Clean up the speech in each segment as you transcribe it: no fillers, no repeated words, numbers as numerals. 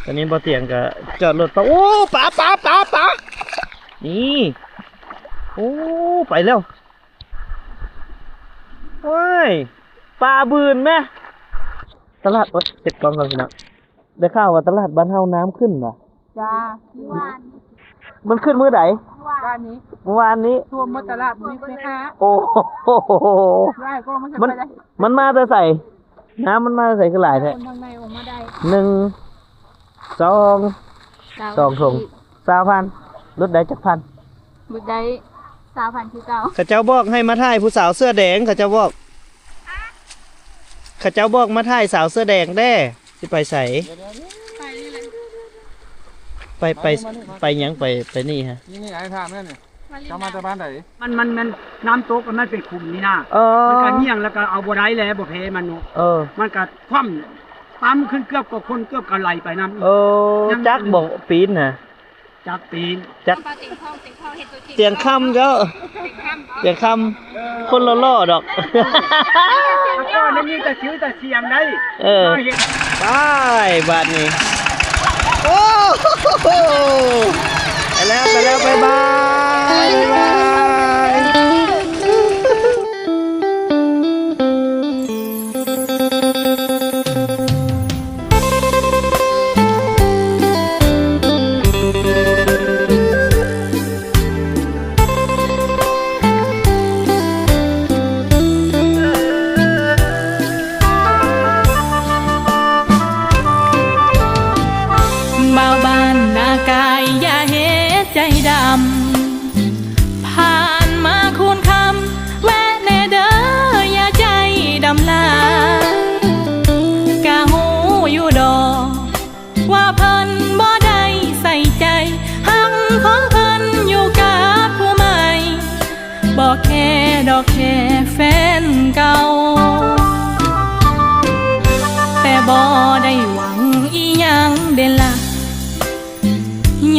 ตอนนี้บ่เตียงก็จอดรถปะโอ้ป๋านี่โอ้ไปแล้วโอ้ยปลาบืนไหมตลาดอดเสร็จก่อนก่อนพี่น้องได้ข่าวว่าตลาดบ้านเฮาน้ำขึ้นเหรอ จ้าเมื่อวาน มันขึ้นมื้อไหน วันนี้ เมื่อวานนี้ ท่วมมตลาดมีไหมคะ โอ้โห ได้ก็มันจะ มัน ไปได้ มันมาแต่ใส่น้ำมันมาแต่ใส่คือหลายแท้ คนทางในออกมาได้ 1 2 ถุง20,000รถได้จักพัน บุดได้3,000คือเก่า ข้าเจ้าบอกให้มาถ่ายผู้สาวเสื้อแดงข้าเจ้าบอกมาถ่ายสาวเสื้อแดงแด้ที่ไปใส่ ไปนี่เลย ไปหยังไปนี่ฮะ นี่ไอ้ถามนั่นนี่จะมาจากบ้านไหน มันน้ำตกมันเป็นขุมนี่นะ เออ มันก็เงี้ยงแล้วก็เอาบ่ได้แล้วบ่เพมันเนาะ เออ มันก็คว่ำปั๊มขึ้นเกือบกับคนเกือบกับไหลไปน้ำ เออจักบอกปีนนะ จากปีน จัก ปลาติ่งทองเห็ดตัวจริง เตียงคำเจ้าเตียงคำคนล่อๆดอก แล้วก็นั่นนี่แต่ชื่อแต่เสียงได้ เออ เห็น ไปบาดนี้โอ้โหไปแล้วบ๊ายบายบ่าวบ้านนากายอย่าเฮ็ดใจดำผ่านมาคูณคำแวะแน่เด้ออย่าใจดำลากะหูอยู่ดอกว่าเพิ่นบ่ได้ใส่ใจหักของเพิ่นอยู่กับผู้ใหม่บ่แค่ดอกแค่แฟนเก่าแต่บ่ได้หวังอีหยังเด่นละ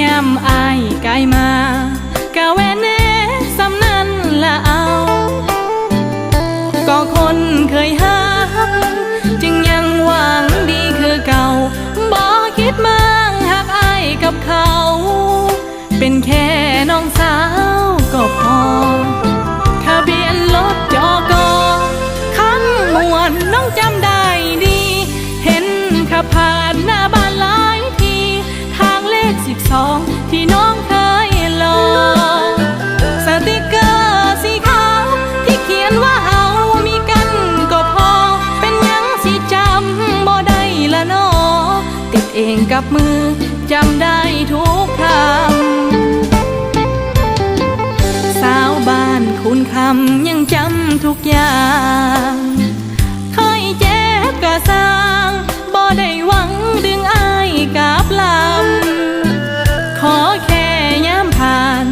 ยามอายกายมากะแวนแน่สำนันละเอาก็คนเคยหักจึงยังหวังดีคือเก่าบ่คิดมั่งหักอายกับเขาเป็นแค่น้องสาวก็พอทะเบียนรถจกคำมวนน้องจำได้ดีเห็นขับผ่านหน้าบ้านหลายทีทางเลข12ที่น้องเคยลองสติกเกอร์สีขาวที่เขียนว่าเฮามีกันก็พอเป็นหยังสิจำบ่ได้ละน้อติดเองกับมือจำได้ทุกคำสาวบ้านคุณคำยังจำทุกอย่างเคยเจ็บกะสร้างบ่ได้หวังดึงอายกับลำขอแค่ย้ำผ่าน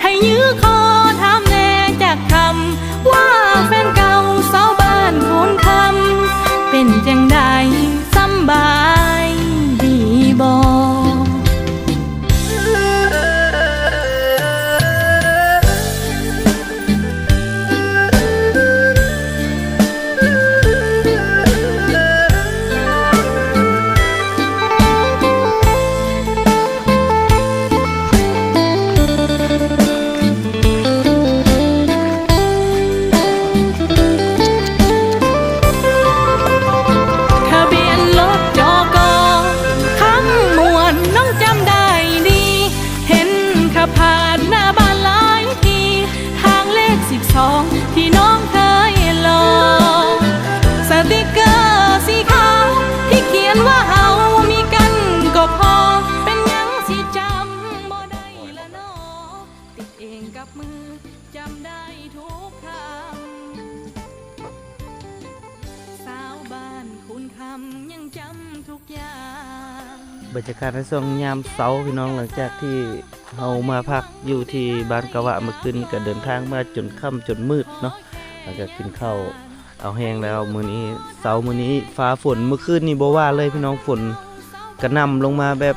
ให้ยื้อคอถามแน่จากคำว่าแฟนเก่าสาวบ้านคุณคำเป็นจังใดสำบายดีบ่ บรรยากาศในช่วงยามเช้าพี่น้องหลังจากที่เรามาพักอยู่ที่บ้านกะวะเมื่อคืนก็เดินทางมาจนค่ำจนมืดเนาะหลังจากกินข้าวเอาแห้งแล้วมื้อนี้เช้ามื้อนี้ฟ้าฝนเมื่อคืนนี่บ่ว่าเลยพี่น้องฝนกระหน่ำลงมาแบบ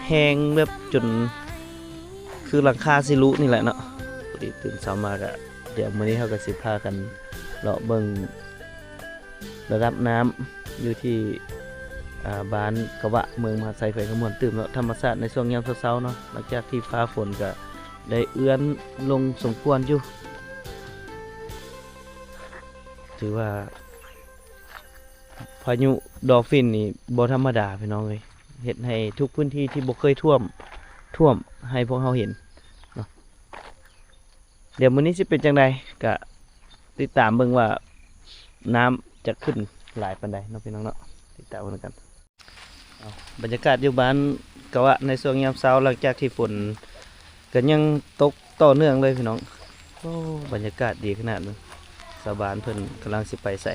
แห้งแบบจนคือหลังคาสิรุนี่แหละเนาะพอดีตื่นเช้ามาก็เดี๋ยวมื้อนี้เราก็สิพากันเลาะเบิ่งระดับน้ำอยู่ที่ บ้านกะวะเมืองมหาไซไฟขมวนตื่มแล้วธรรมชาติในช่วงยามเช้าๆเนาะหลังจากที่ฟ้าฝนก็ได้เอื้อนลงสมควรอยู่ถือว่าพายุดอลฟินนี่บ่ธรรมดาพี่น้องเอ้ยเฮ็ดให้ทุกพื้นที่ที่บ่เคยท่วมให้พวกเราเห็นเนาะเดี๋ยวมื้อนี้สิเป็นจังไดก็ติดตามเบิ่งว่าน้ำจะขึ้นหลายปานใดเนาะพี่น้องเนาะติดตามกันบรรยากาศอยู่บ้านกะวะในช่วงยามเช้าหลังจากที่ฝนก็ยังตกต่อเนื่องเลยพี่น้องโอ้บรรยากาศดีขนาดนึงชาวบ้านเพิ่นกำลังสิไปใส่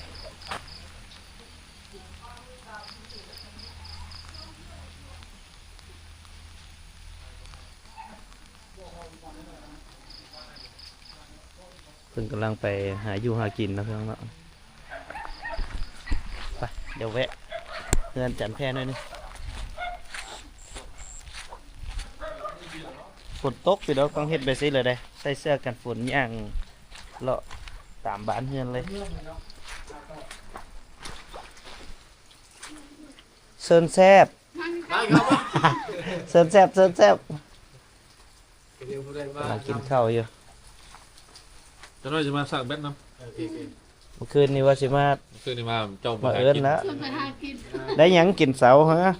เพิ่นกำลังไปหาอยู่หากินนะพี่น้องเนาะไปเดี๋ยวแวะเงินจันแพร่หน่อยนึงฝนตกพี่น้องต้องเฮ็ดไปซิเลยได้ใส่เสื้อกันฝนย่างเลาะตามบ้านเฮือนเลยเซินแซบเซินแซบกำลังกินข้าวอยู่ จะน้อยจะมาสั่งแบตน้ เมื่อคืนนี้ว่าสิมา ำคือนี่มาเจ้า มาเอิ้นแล้ว ชวนไปหากิน ได้หยังกินเสาฮะ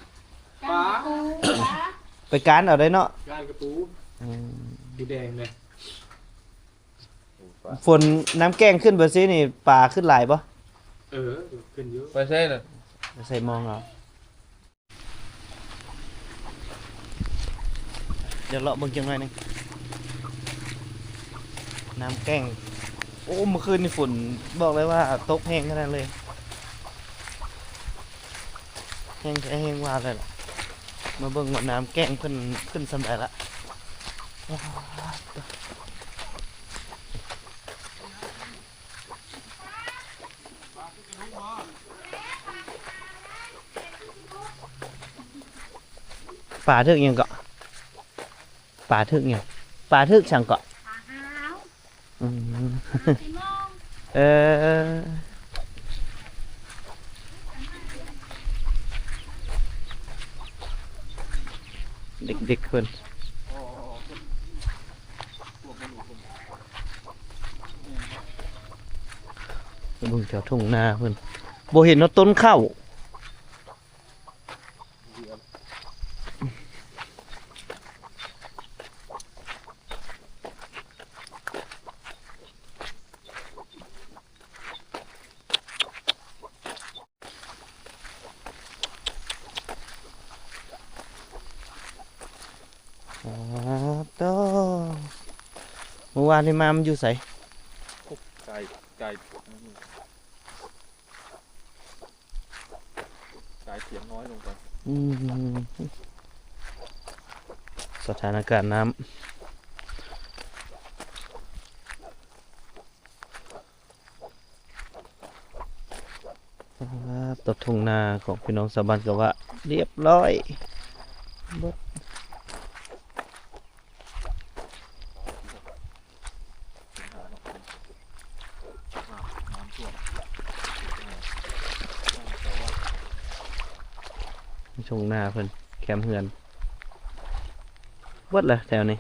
ปลาปูปลา ไปการเอาได้เนาะ กานกระปู อืม สีแดงเลย ฝนน้ำแกงขึ้นเบอร์ซีนี่ปลาขึ้นหลายปะ ขึ้นเยอะ ไปใช่เลย ใส่มองเอาเดี๋ยวเลาะเบิ่งจังหน่อยหนึงน้ำแกงโอ้เมื่อคืนนี่ฝนบอกเลยว่าตกแห้งขนาดเลยแห้งแห้งว่าเลยล่ะมาเบิ่งว่าน้ำแกงเพิ่นขึ้นสำได้ละปลาทึกยังเกาะปลาทึกยังปลาทึกช่างเกาะ ปลาหาว อืม สีมอง เด็กๆคนเบิ่งแถวทุ่งนาเพิ่นบ่เห็นว่าต้นข้าวโตเมื่อวานนี่มามันอยู่ไส ไก่ไก่เสียงน้อยลงไป อืมสถานการณ์น้ำตัดทุ่งนาของพี่น้องชาวบ้านก็ว่าเรียบร้อยเบิดชงหน้าเพิ่นแคมเฮือนเบิดเลยแถวนี้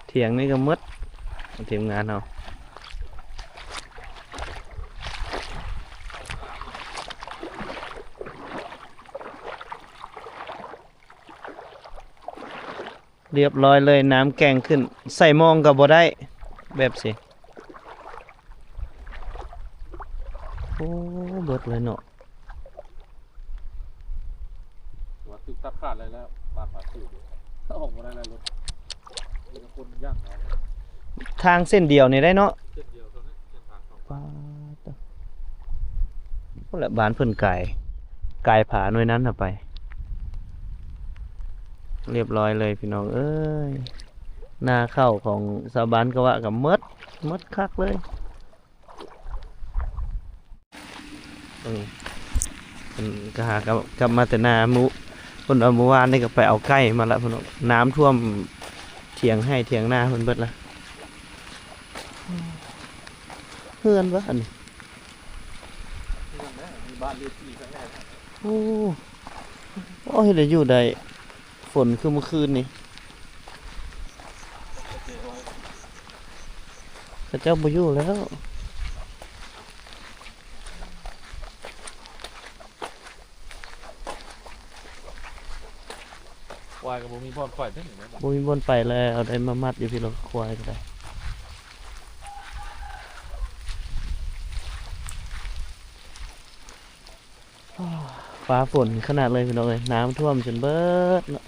เถียงนี่ก็หมดทีมงานเราเรียบร้อยเลยน้ำแกงขึ้นใส่มองกับบ่ได้แบบสิโอ้เบิดเลยเนาะ หัวตึกตัดขาดเลยแล้วบาดบาดตื่นถ้าออกมาได้แล้วรถมีคนย่างเอา ทางเส้นเดียวนี่ได้เนาะ เส้นเดียวตรงนี้เส้นทางสอง ป้าดพวกแหละบ้านเพิ่นไก่ผาหน่วยนั้นน่ะไป เรียบร้อยเลยพี่น้องเอ้ยนาข้าวของชาวบ้านก็ว่ากับมดคักเลยเพิ่นก็หากลับมาแต่นาหมูเพิ่นเอาเมื่อวานนี่ก็ไปเอาไก่มาละเพิ่นน้ำท่วมเถียงให้เถียงนาเพิ่นเบิดละเฮือนวะอันนี้ มีบ้านเลขที่ข้างใน โอ้ เฮ็ดได้อยู่ได้ฝนคือเมื่อคืนนี่เขาเจ้าบ่อยู่แล้ว ควายกับบ่มีบอลควายได้หนึ่งนะ บ่มีบนไปแล้วเอาได้มามัดอยู่พี่เราควายก็ได้ฟ้าฝนขนาดเลยพี่น้องเอ้ยน้ำท่วมจนเบิดเนาะ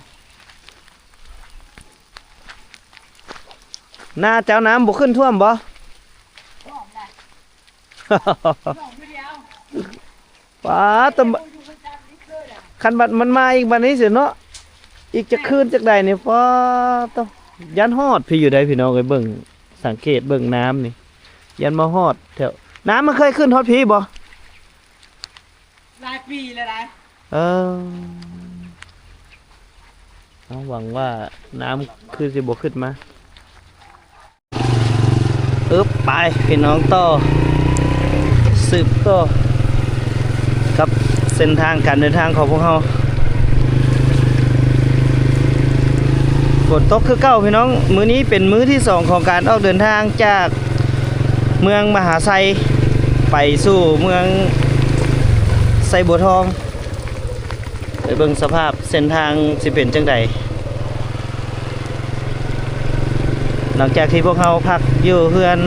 หน้าเจ้าน้ำบ่ขึ้นท่วมบ่ ป้าตะคันบัดมันมาอีกบัดนี้สิเนาะอีกจะคืนจักใดนี่ป้าต้องยันฮอดพี่อยู่ได้พี่น้องเอ้ยเบิ่งสังเกตเบิ่งน้ำนี่ยันมาฮอดแถวน้ำมันเคยขึ้นฮอดพี่บ่ หลายปีแล้วได้ เอาหวังว่าน้ำคือสิบ่ขึ้นมาไปพี่น้องต่อสืบต่อกับเส้นทางการเดินทางของพวกเราฝนตกคือเก้าพี่น้องมื้อนี้เป็นมื้อที่2ของการออกเดินทางจากเมืองมหาไซไปสู่เมืองไซบัวทองไปเบิ่งสภาพเส้นทางสิเป็นจังใดหลังจากที่พวกเราพักอยู่เพื่อน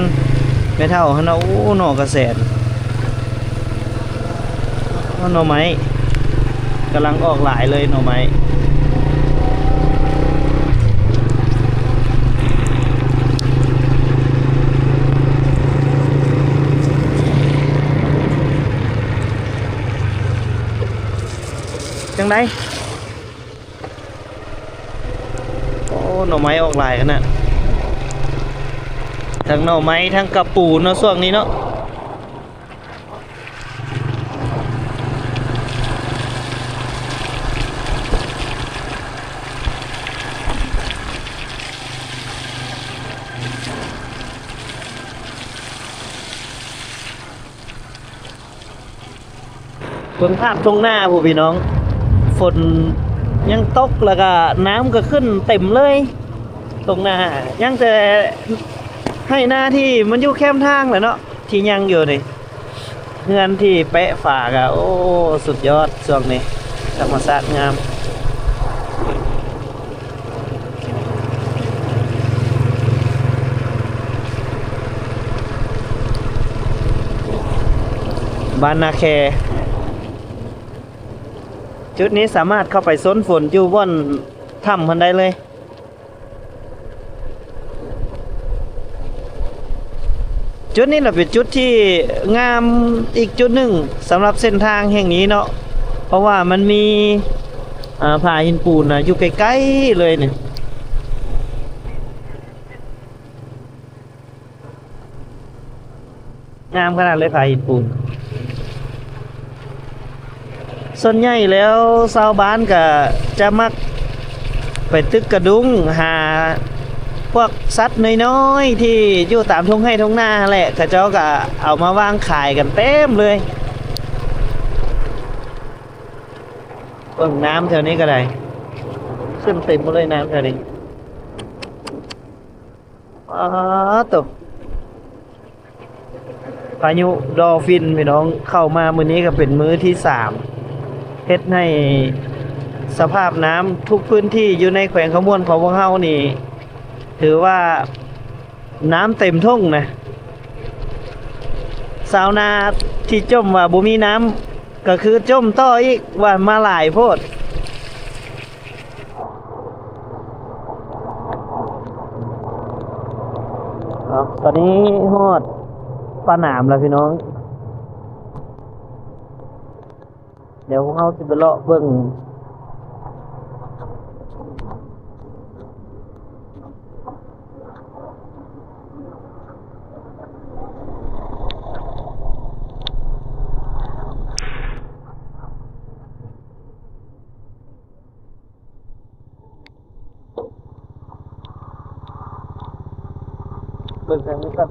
แม่เฒ่าเนาะโอ้หน่อกระแสนหน่อไม้กำลังออกหลายเลยหน่อไม้จังไดโอ้หน่อไม้ออกหลายขนาดทั้งหน่อไม้ทั้งกระปูเนาะช่วงนี้เนาะเบิ่งภาพตรงหน้าผู้พี่น้องฝนยังตกแล้วก็น้ำก็ขึ้นเต็มเลยตรงหน้ายังแต่ให้หน้าที่มันอยู่แคมทางแหละเนาะที่ยังอยู่นี่เฮือนที่แปะฝากอะโอ้สุดยอดช่วงนี้ธรรมชาติงามบ้านนาแคจุดนี้สามารถเข้าไปซ้นฝนอยู่บนถ้ำพันได้เลยจุดนี้เป็นจุดที่งามอีกจุดหนึ่งสำหรับเส้นทางแห่งนี้เนาะเพราะว่ามันมีผาหินปูนอยู่ใกล้ๆเลยเนี่ยงามขนาดเลยผาหินปูนส่วนใหญ่แล้วชาวบ้านก็จะมักไปตึกกระดุงหาพวกสัตว์น้อยๆที่อยู่ตามทุ่งไร่ทุ่งนาแหละเขาเจ้าก็เอามาวางขายกันเต็มเลยเบิ่งน้ำแถวนี้ก็ได้ขึ้นเต็มหมดเลยน้ำแถวนี้ตกพายุดอลฟินพี่น้องเข้ามามื้อนี้ก็เป็นมื้อที่3เฮ็ดให้สภาพน้ำทุกพื้นที่อยู่ในแขวงขมวนของพวกเฮานี่ถือว่าน้ำเต็มทุ่งนะชาวนาที่จมว่าบ่มีน้ำก็คือจมต่ออีกว่ามาหลายโพดตอนนี้ฮอดปลาหนามแล้วพี่น้องเดี๋ยวพวกเขาสิไปเลาะเบิ่งทางนี้ก่อน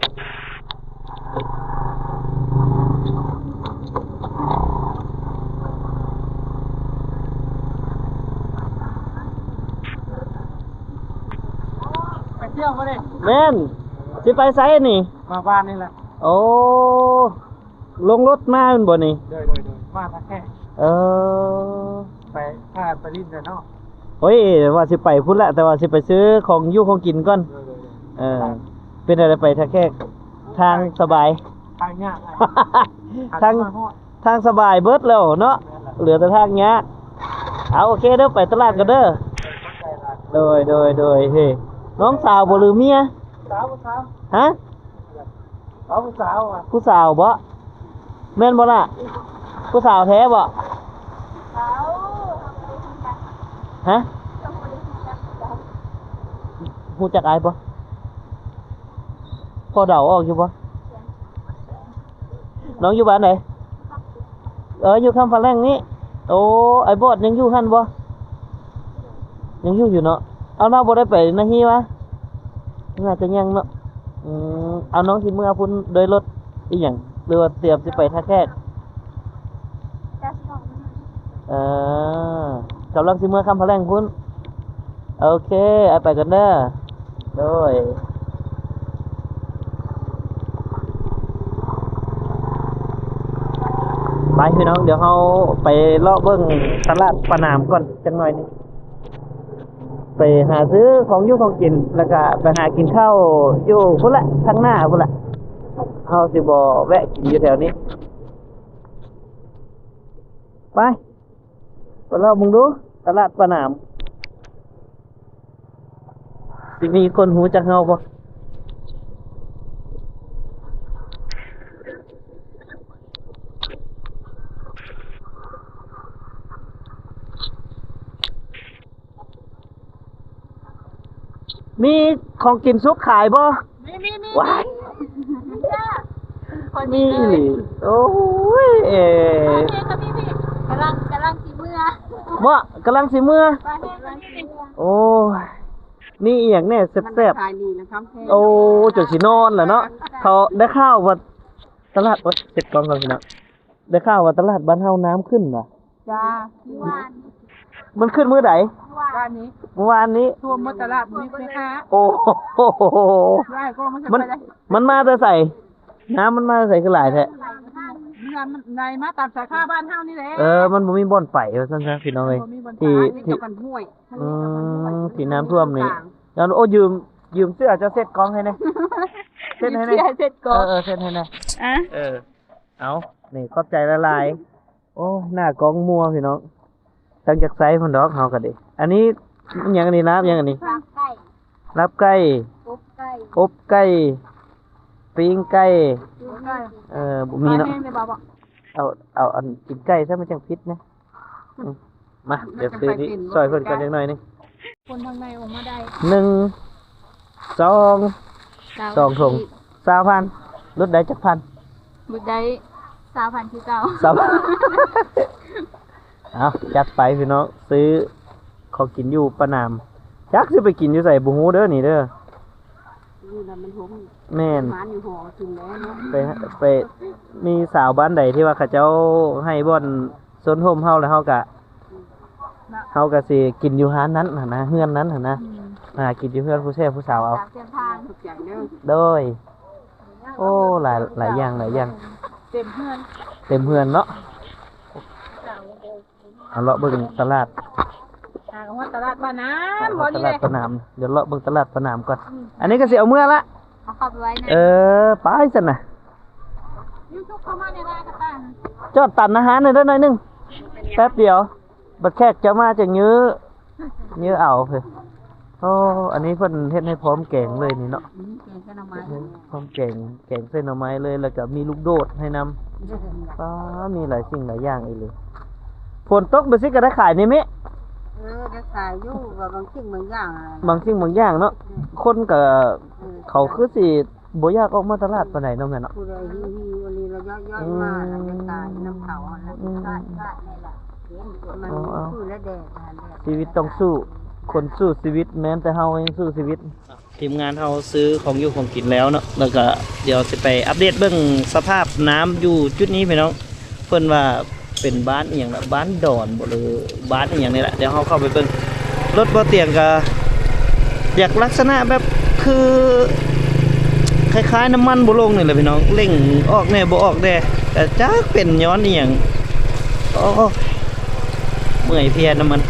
ที่ยวมาดิ แม่นสิไปไสนี่ มาบ้านนี่แหละ โอ้ลงรถมาเป็นบ่นี่ โดยมาแค่ เออ ไปพาไปลิ้นเนาะ โอ้ยว่าสิไปพุ่นละแต่ว่าสิไปซื้อของอยู่ของกินก่อนเป็นอะไรไปถ้าแค่ทางสบาย ทางยาก ทางสบายเบิดแล้วเนาะเหลือแต่ทางเงี้ยเอาโอเคเด้อไปตลาดกันเด้อโดยเฮ้น้องสาวบ่หรือเมีย สาว ฮะ สาวอ่ะ ผู้สาวบ่แม่นบ่ล่ะผู้สาวแท้บ่ฮะฮู้จักอายบ่พอเดาออกอยู่บ่น้องอยู่บ้านไหนอยู่คำฝรั่งนี้โอ้ไอ้บอดยังอยู่หั่นบ่ยังอยู่เนาะเอาเราบ่ได้ไปนะฮีวะน่าจะยังเนาะเอาน้องสิเมื่อพุ่นโดยรถอีหยังหรือว่าเตรียมสิไปท่าแขกกำลังสิเมื่อคำฝรั่งพุ่นโอเคเอาไปกันเด้อโดยไปพี่น้องเดี๋ยวเราไปเลาะเบิ่งตลาดปะนามก่อนจังหน่อยนึงไปหาซื้อของอยู่ของกินแล้วก็ไปหากินข้าวอยู่พุ่นละทางหน้าพุ่นละเฮาสิบ่แวะกินอยู่แถวนี้ไปเลาะมึงดูตลาดปะนามสิมีคนหูจักเฮาบ่มีของกินซุกขายบ่ มี ว้าย คน มี นี้ โอ้ยพี่กำลังสีเมื่อ บ่กำลังสิเมื่อ ไปให้มันนี่ โอ้ยนี่อีหยังแน่แซ่บ ขายดีนะครับ ๆโอ้จนสินอนแล้วเนาะเขาได้ข่าวว่าตลาดว่าเสร็จก่อนพี่น้องได้ข่าวว่าตลาดบ้านเฮาน้ำขึ้นว่ะ จ้าที่วาน มันขึ้นมื้อใด วานนี้ เมื่อวานนี้ ทั่วมตลาดมีไหมคะ โอ้โห ได้ก็มันจะ มัน ไปได้ มันมาแต่ใส่น้ำมันมาแต่ใส่คือหลายแท้ มันในมาตามสาขาบ้านเฮานี่แหละ มันบ่มีบ่อนไปว่าซั่นซะพี่น้องเอ้ยที่ที่น้ำท่วมนี่แล้วโอ้ยืมเสื้อจะเซ็ตกองให้แน่เซ็ตให้แน่ เสร็จก่อน เซ็ตให้แน่ อ่ะ เอานี่ขอบใจละลายโอ้หน้ากองมัวพี่น้องตั้งจากไซส์พุ่นดอกเฮาก็ดิอันนี้มันหยังอันนี้รับหยังอันนี้ ไก่ รับไก่ ปุ๊บไก่ อบไก่ปิ้งไก่ ไก่ บ่มีเนาะ แห้งเลยบ่บอก เอาอันกินไก่ซะมันจังพิษนะมาเดี๋ยวซื้อนี่ซอยเพิ่นกันจังหน่อยนึง คนทางในออกมาได้ 1 2 2ถุง20,000ลดได้จักพัน บุดได้3,000คือเก่า เอาจัดไปพี่น้องซื้อของกินอยู่ปะนามจักสิไปกินอยู่ใส่บุฮูเด้อนี่เด้อ นี่น่ะมันหง แม่น หมาอยู่หอกินแล้วเนาะ ไปมีสาวบ้านใดที่ว่าเขาเจ้าให้บ่อนสนโฮมเฮาแล้วเฮาก็สิกินอยู่ร้านนั้นหั่นนะเฮือนนั้นหั่นนะกินอยู่เฮือนผู้แซ่ผู้สาวเอา ตามเส้นทางทุกอย่างเด้อ โดยโอ้หลายอย่าง เต็มเพื่อน เต็มเฮือนเนาะเอาเลาะเบิ่งตลาด หากันว่าตลาดบ้านน้ำบ่ ต นี่ ลา เล ด ย สนามเดี๋ยวเลาะเบิ่งตลาดสนามก่อนอันนี้ก็สิเอาเมื่อละ เอาเข้าไปไว้นะ ไปซั่นน่ะ ยูทูบเข้ามาในร้านก็ตาม จอดตันอาหารหน่อยเด้อหน่อยหนึงแป๊บเดียวบัดแขกจะมาจะยื้อเอาเพิ่นโอ้อันนี้เพิ่นเฮ็ดให้พร้อมแกงเลยนี่เนาะ เก่งกันเอามา พร้อมแกงเส้นหน่อไม้เลยแล้วก็มีลูกโดดให้นำมีหลายสิ่งหลายอย่างอีกเลยฝนตกไปสิก็ได้ขายนี่มิ จะขายอยู่กับบางสิ่งบางอย่างอะไร บางสิ่งบางอย่างเนาะคนก็เขาคือสิบ่อยากออกมาตลาดปานใดเนาะแม่เนาะ ผู้ใดฮิววันนี้เราย่อยมาแล้วจะตายน้ำเขาแล้วก็นี่แหละมันสู้และแดด ชีวิตต้องสู้คนสู้ชีวิตแม้แต่เฮายังสู้ชีวิตทีมงานเฮาซื้อของอยู่ของกินแล้วเนาะแล้วก็เดี๋ยวสิไปอัปเดตเบิ่งสภาพน้ำอยู่จุดนี้พี่น้องเพิ่นว่าเป็นบ้านอีหยังล่ะบ้านดอนบ่หรือบ้านอีหยังนี่แหละเดี๋ยวเฮาเข้าไปเบิ่งรถบ่เตียงก็อยากลักษณะแบบ คือคล้ายๆน้ำมันบ่ลงนี่แหละพี่น้องเร่งออกแน่บ่ออกแน่แต่จักเป็นย้อนอีหยังโอ้เมื่อยเพลียน้ำมัน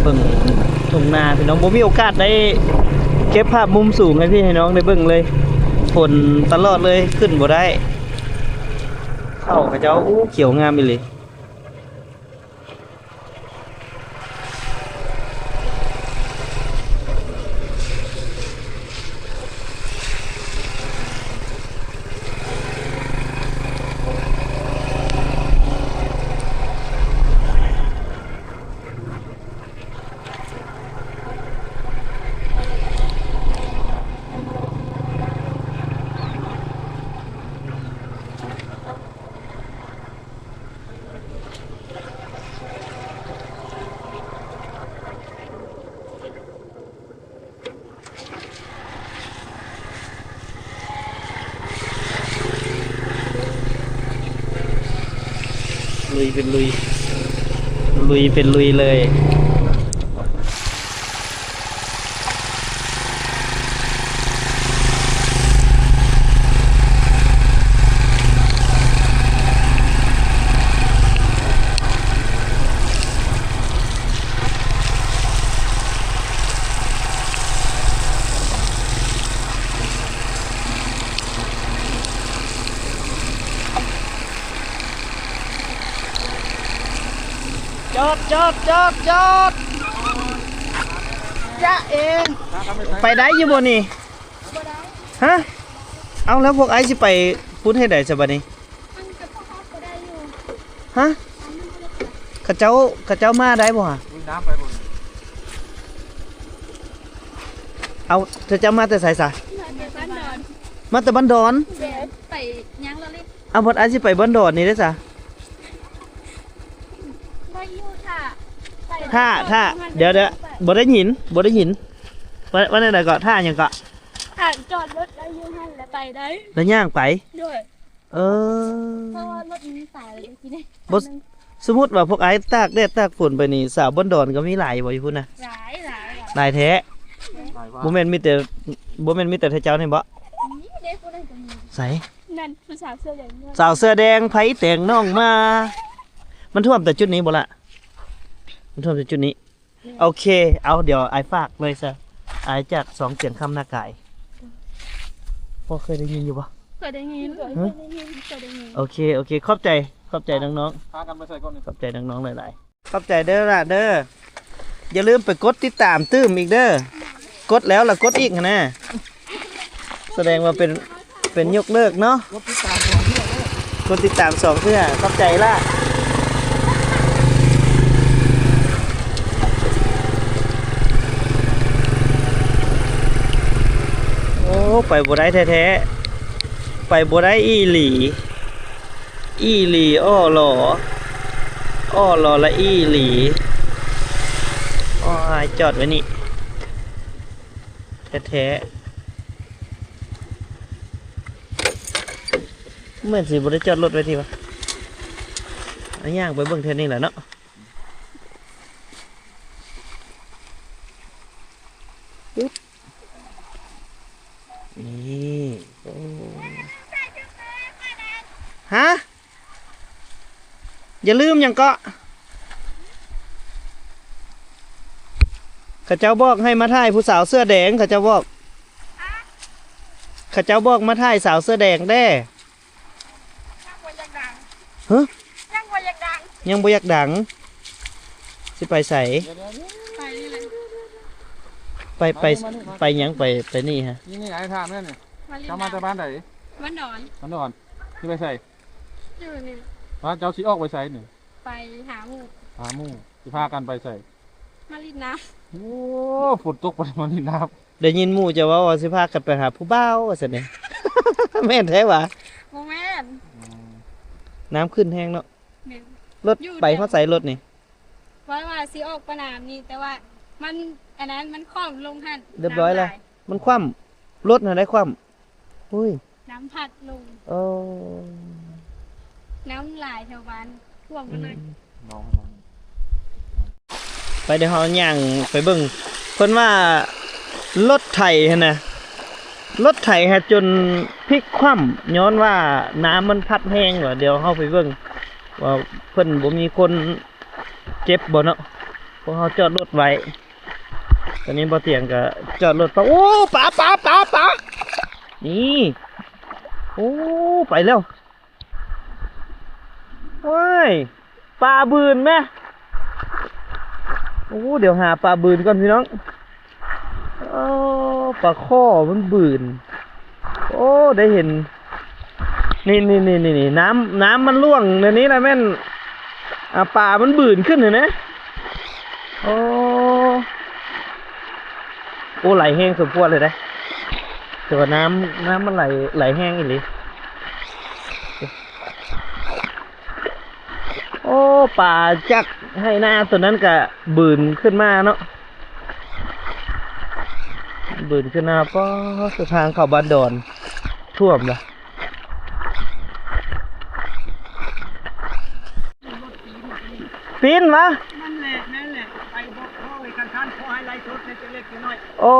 เบิ่งทุ่งนาพี่น้องบ่มีโอกาสได้เก็บภาพมุมสูงให้พี่ให้น้องได้เบิ่งเลยฝนตลอดเลยขึ้นบ่ได้เข้ากระเจ้าอู้เขียวงามอีหลีลุยเป็นลุยลุยเป็นลุยเลยจอดจ้าเองไปได้อยู่บ่นี่ฮะเอาแล้วพวกไอ้สิไปพูดให้ได้ซะบัดนี้ฮะข้าเจ้ามาได้บ่ฮะ ลุยน้ำไปบน เอาเจ้ามาแต่ไสซะมาแต่บ้านดอน ไปยังละลิ เอาพวกไอ้สิไปบ้านดอนนี่ได้ซะ มาอยู่ค่ะ ถ้าเดี๋ยวบ่ได้ยินว่าไหนๆก็ท่าหยังก็ จอดรถแล้วอยู่ให้แล้วไปได้ แล้วย่างไป ด้วย เออ เพราะว่ารถมีสายอะไรทีนี้ บ่สมมุติว่าพวกไอ้ตากแดดตากฝนไปนี่สาวบ้านดอนก็มีหลายบ่อยู่พุ่นน่ะ หลาย หลายแท้ หลายว่า บ่แม่นมีแต่เจ้านี่บ่ นี่เด็กคนนั้นก็มี ไส นั่นผู้สาวเสื้อแดงเนี่ย สาวเสื้อแดงไผแต่งน้องมา มันท่วมแต่จุดนี้บ่ล่ะมันท่วมแต่จุดนี้ โอเค เอาเดี๋ยวไอ้ฝากเลยซะไอ้จากสองเสียงคำหน้ากายพ่อเคยได้ยินอยู่บ่ เคยได้ยินเคยได้ยิน โอเคขอบใจน้อง พากันไปใส่ก้อนหนึ่ง ๆขอบใจน้องๆหลายๆขอบใจเด้อล่ะเด้ออย่าลืมไปกดติดตามตื้มอีกเด้อกดแล้วล่ะกดอีกนะแสดงว่าเป็นยกเลิกเนาะกดติดตามสองเพื่อขอบใจล่ะโอ้ไปบ่ได้แท้ๆไปบ่ได้อีหลีอ้อหล่อละอีหลีอ้ออายจอดไว้นี่แท้ๆเหมือนสิบ่ได้จอดรถไว้ทีวะเอาย่างไปเบิ่งเท่านี้แหละเนาะปึ๊บนี่โอ้ฮะอย่าลืมอย่างก็ข้าเจ้าบอกให้มาถ่ายผู้สาวเสื้อแดงข้าเจ้าบอกมาถ่ายสาวเสื้อแดงแด้ฮะยังบ่อยากดังสิไปใส่ ไปนี่เลย ไปหยังไปนี่ฮะ นี่ไอ้ทางนั่นเนี่ย มาลิน เจ้ามาจากบ้านไหน วันดอน มันนอนที่ไปใส่ อยู่นี่ ว่าเจ้าสีออกไปใส่หนึ่ง ไปหาหมู หาหมู่ที่พากันไปใส่ มาลินน้ โอ้ฝนตกไปมันนี่น้ ได้ยินหมู่จะว่าสิพากันไปหาผู้บ่าวว่าซั่นนี่ แม่นแท้วะ ำโมแมน น้ำขึ้นแห้งเนาะ แม่น รถไปเขาใส่รถนี่ ว่าสิออกประนามนี่แต่ว่ามันอันนั้นมันคล่อมลงหั่น เรียบร้อยแล้ว มันคว่ำรถน่ะได้คว่ำอุ้ย น้ำพัดลง โอ้ น้ำหลายแถวบ้านท่วมหมดเลย น้อง ไปเดี๋ยวเฮาย่างไปเบิ่งเพิ่นว่ารถไถหั่นน่ะรถไถฮะจนพลิกคว่ำย้อนว่าน้ำมันพัดแห้งเหรอเดี๋ยวเฮาไปเบิ่งว่าเพิ่นบ่มีคนเจ็บบ่เนาะเพราะเฮาจอดรถไว้ตอนนี้บ่เตียงก็จอดรถไปโอ้ป๋านี่โอ้ไปแล้วว้ายปลาบืนแม่โอ้เดี๋ยวหาปลาบืนก่อนพี่น้องโอ้ปลาข้อมันบืนโอ้ได้เห็นนี่น้ำมันล่วงในนี้นะแม่นปลามันบืนขึ้นเลยนะโอ้ไหลแห้งสมควรเลยได้แต่ว่าน้ำมันไหลแห้งอีหลีโอ้ป่าจักให้หน้าตัวนั้นก็บืนขึ้นมาเนาะบืนขึ้นมาเพราะสุดทางเข้าบ้านดอนท่วมละปีนวะ นั่นแหละไปบอกพ่อไอ้คันท่านพ่อให้ไล่ชดในจะเล็กน้อย โอ้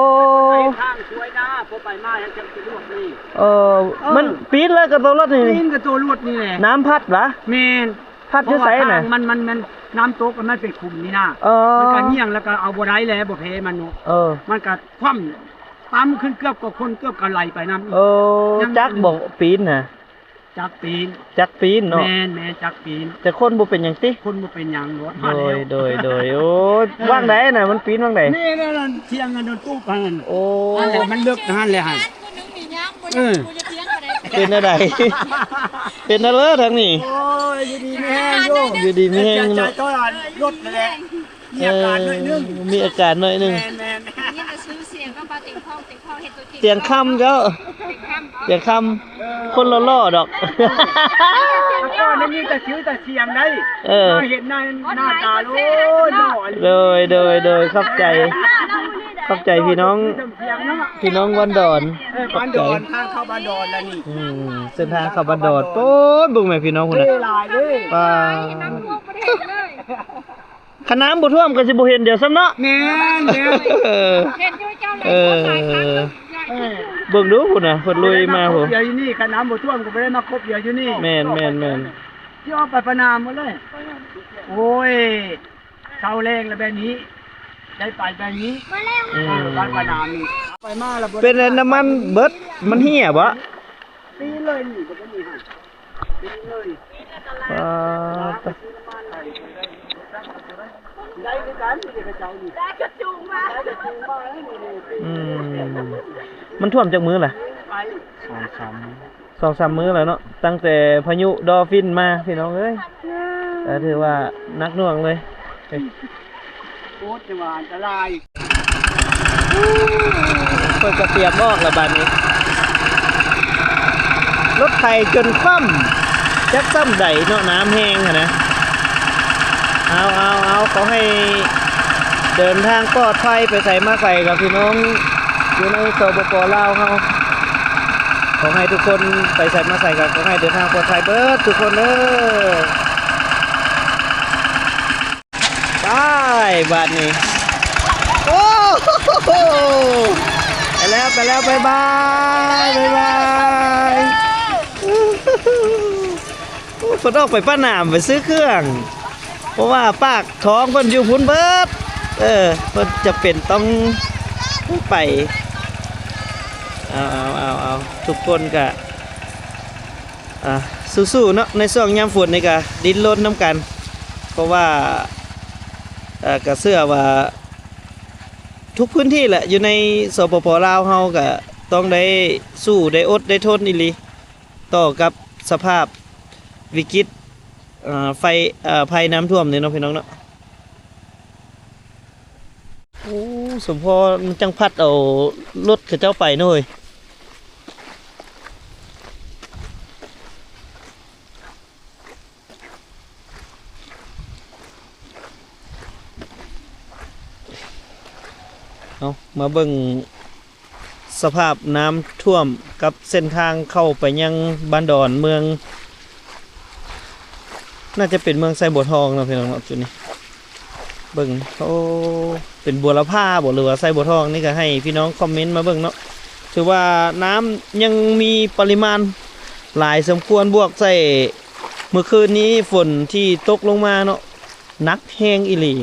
ไปทางช่วยนะพอไปมายังจะลวกนี่ มันปีนแล้วก็ตัวรถนี่ ปีนกับตัวลวดนี่แหละ น้ำพัดวะ แม่น พัดอยู่ไสน่ะ มันน้ำตกมันเป็นขุมนี่นะ มันก็เงี้ยงแล้วก็เอาบ่ได้แล้วบ่เพมันเนาะมันก็คว่ำปั๊มขึ้นเกือบกับคนเกือบกับไหลไปน้ำ จักบอกปีนนะ จักปีน จักปีนเนาะ แม่จักปีน แต่คนบ่เป็นหยังติ คนบ่เป็นหยังรถมา โด แล้ ยว โดยโอ้ยว่างไดน่ะมันปีนว่างได นี่นั่นเที่ยงกันโดนตู้พัน โอ้ นั่นแหละมันเลิกนั่นแหละฮะ เป็นอะไร เป็นอะไรทางนี้ โอ้ยอยู่ดีไม่แห้งโย อยู่ดีมีแห้ง ใจ เนาะ ก็รถนั่นแหละมีอาการหน่อยนึง มีอาการหน่อยนึง แม่ นี่จะซื้อเสียงก็ปลาติ่งพ่อเห็ดตัวจริง เสียงค่ำเจ้าเสียงค่ำคนล่อๆดอก แล้วก็นี่จะซื้อแต่เสียงได้มาเห็นหน้าตาโอ้ยหน่อย โดยเข้าใจพี่น้องบ้านดอน บ้านดอนทางเข้าบ้านดอนแล้วนี่ เส้นทางเข้าบ้านดอนโป๊ดบุ้งแม่พี่น้องคนน่ะ ลายเลย ป้าขน้ำบ่ท่วมก็สิบ่เห็นเดี๋ยวซ้ำเนาะ แม่น เห็นด้วยเจ้าเลยหลายครั้งเบิ่งดูพุ่นน่ะเพิ่นลุยมาพุ่น เดี๋ยวอยู่นี่ขน้ำบ่ท่วมก็ไม่ได้มาครบเดี๋ยวอยู่นี่ แม่น ที่ออกไปประนามหมดเลยโอ้ยเช้าแรงแล้วแบบนี้ได้ไปแบบนี้บ้านประนามนี่ไปมาแล้ว เป็นน้ำมันเบิดมันเหี่ยบ่ ปีเลยนี่บ่ได้มีให้ปีเลย ได้คือกันนี่กระเจ้านี่ได้กระจูงมาแล้วนี่มันท่วมจากมื้อล่ะ ไป 2-3 มื้อแล้วเนาะตั้งแต่พายุดอลฟินมาพี่น้องเอ้ยแต่ถือว่านักหน่วงเลย โคตรจะว่าอันตราย เพิ่นก็เตรียมออกแล้วบัดนี้รถไถจนคว่ำจักซ้ำใดเนาะน้ำแห้งหั่นนะเอาขอให้เดินทางปลอดภัยไปใส่มาใส่กับพี่น้องอยู่ในสปป.ลาวเฮาขอให้ทุกคนไปใส่มาใส่กับขอให้เดินทางปลอดภัยเบิดทุกคนเด้อไปบัดนี้โอ้โหไปแล้วบ๊ายบายฝนออกไปป้าหนามไปซื้อเครื่องเพราะว่าปากท้องเพิ่นอยู่พุ่นเบิดเพิ่นจะเป็นต้องไปเอาทุกคนก็สู้ๆเนาะในช่วงยามฝนนี่ก็ดิ้นรนน้ำกันเพราะว่าก็เชื่อว่าทุกพื้นที่แหละอยู่ในสปป.ลาวเฮาก็ต้องได้สู้ได้อดได้ทนอีหลีต่อกับสภาพวิกฤตภัยน้ำท่วมนี่เนาะพี่น้องเนาะโอ้สมพอมันจังพัดเอารถเขาเจ้าไปหน่อย เอามาเบิ่งสภาพน้ำท่วมกับเส้นทางเข้าไปยังบ้านดอนเมืองน่าจะเป็นเมืองไซบัวทองนะพี่น้องเนาะจุดนี้เบิ่งโอ้เป็นบัวละผ้าบ่หรือว่าไซบัวทองนี่ก็ให้พี่น้องคอมเมนต์มาเบิ่งเนาะถือว่าน้ำยังมีปริมาณหลายสมควรบวกใส่เมื่อคืนนี้ฝนที่ตกลงมาเนาะหนักแห้งอีหลี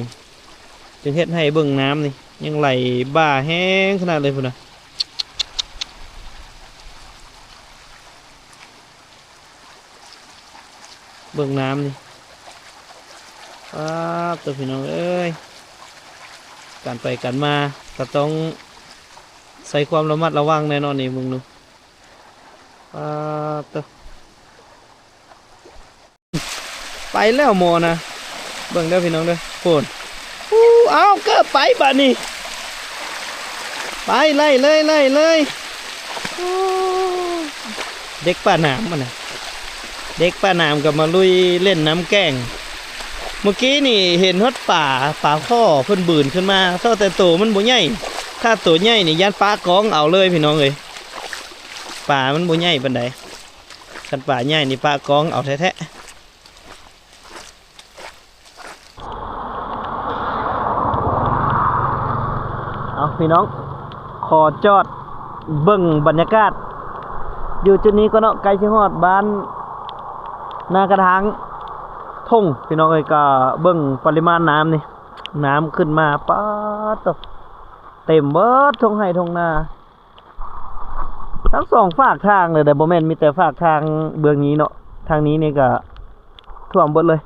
จึงเฮ็ดให้เบิ่งน้ำนี่ยังไหลบ่าแห้งขนาดเลยพุ่นนะเบิ่งน้ำนี่ตัวพี่น้องเอ้ยการไปกันมาก็ต้องใส่ความระมัดระวังแน่นอนนี่มึงดูตัวไปแล้วโมนะเบิ่งเด้อพี่น้องเด้อโผล่เอาเกิดไปบ้านี่ไปไล่เลยเด็กป่าน้ำมันนะเด็กป่าน้ำกับมาลุยเล่นน้ำแกงเมื่อกี้นี่เห็นฮอดป่าข้อเพิ่นบืนขึ้นมาเท่าแต่โตมันบ่ใหญ่ถ้าตัวใหญ่นี่ยันปลากองเอาเลยพี่น้องเอ้ยป่ามันบ่ใหญ่ปานใดคันป่าใหญ่นี่ปลากองเอาแท้ๆเอาพี่น้องขอจอดเบิ่งบรรยากาศอยู่จุดนี้ก็เนาะใกล้สิฮอดบ้านนากระถางทงพี่น้องเอ้ยก็เบิ่งปริมาณน้ำนี่น้ำขึ้นมาป๊าดตกเต็มเบิดทงไห้ทงนาทั้งสองฝากทางเลยแต่บ่แม่นมีแต่ฝากทางเบื้องนี้เนาะทางนี้นี่ก็ท่วมเบิดเลย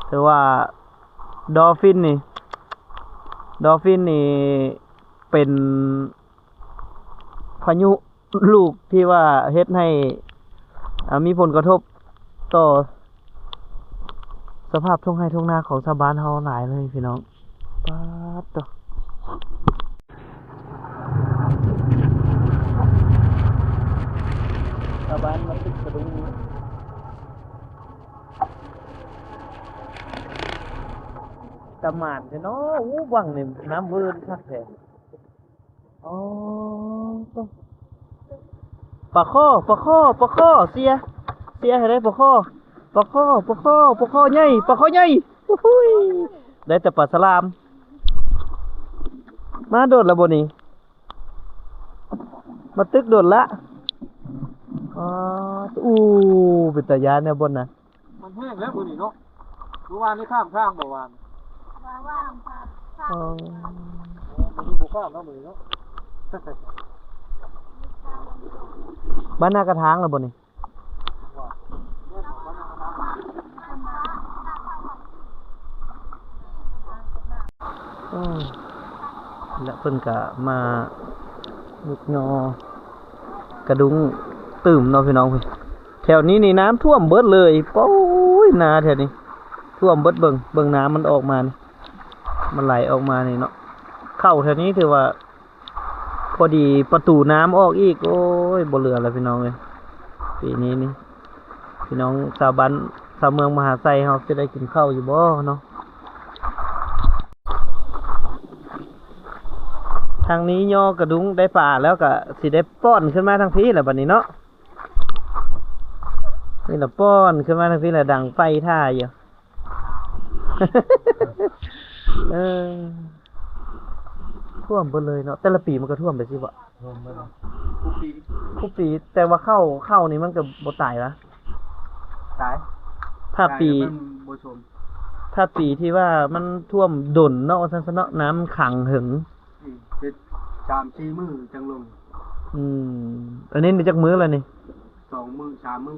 แต่ว่าดอลฟินนี่เป็นพายุลูกที่ว่าเฮ็ดให้มีผลกระทบต่อสภาพทุ่งไร่ทุ่งนาของชาวบ้านเฮาหลายเลยพี่น้องป๊าดตัวชาวบ้านมาติดกระดุมตะหมานเนาะอู้วังนี่น้ำเวิร์นคักแท้อ๋อตัวปลาข้อเสียให้ได้ปลาข้อใหญ่อุ้ยได้แต่ปลาสลามมาโดดละบ่นี่มาตึกโดดละเป็นตายานเนี่ยบนน่ะ มันแห้งแล้วมื้อนี้เนาะเมื่อวานนี่ข้ามข้างบ่วานมันมีบ่ข้ามเนาะมื้อนี้เนาะ บ้านนากระถางละบ่นี่และเพิ่นก็มามุกงอกระดุงตื่มเนาะพี่น้องพี่แถวนี้นี่น้ำท่วมเบิดเลยโอ้ยนาแถวนี้ท่วมเบิดเบิ่งน้ำมันออกมานี่มันไหลออกมานี่เนาะเข้าแถวนี้ถือว่าพอดีประตูน้ำออกอีกโอ้ยบ่เหลือแล้วพี่น้องเลยปีนี้นี่พี่น้องชาวบ้านชาวเมืองมหาไซเฮาจะได้กินข้าวอยู่บ่เนาะทางนี้ย่อกระดุงได้ป่าแล้วก็สิได้ป้อนขึ้นมาทางพี่แหละบัดนี้เนาะนี่ละป้อนขึ้นมาทางพี่แหละดังไฟท่าอยู่ ท่วมไปเลยเนาะแต่ละปีมันก็ท่วมไปสิบ่ทุกปีแต่ว่าเข้านี่มันก็บ่ตายละตายถ้าปีที่ว่ามันท่วมดนเนาะซั่นๆเนาะน้ำขังหึงเป็น3-4 มื้อจังลงอันนี้นี่จักมื้อแล้วนี่2 มื้อ 3 มื้อ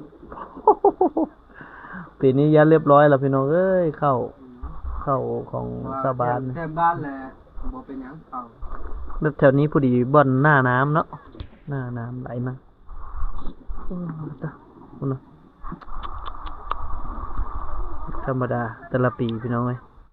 ปีนี้ยันเรียบร้อยแล้วพี่น้องเอ้ยเข้าของชาวบ้านแถวบ้านแหละบ่เป็นหยังเอาแล้วแถวนี้พอดีบ่อนหน้าน้ำเนาะหน้าน้ำไหลมาธรรมดาแต่ละปีพี่น้องเอ้ย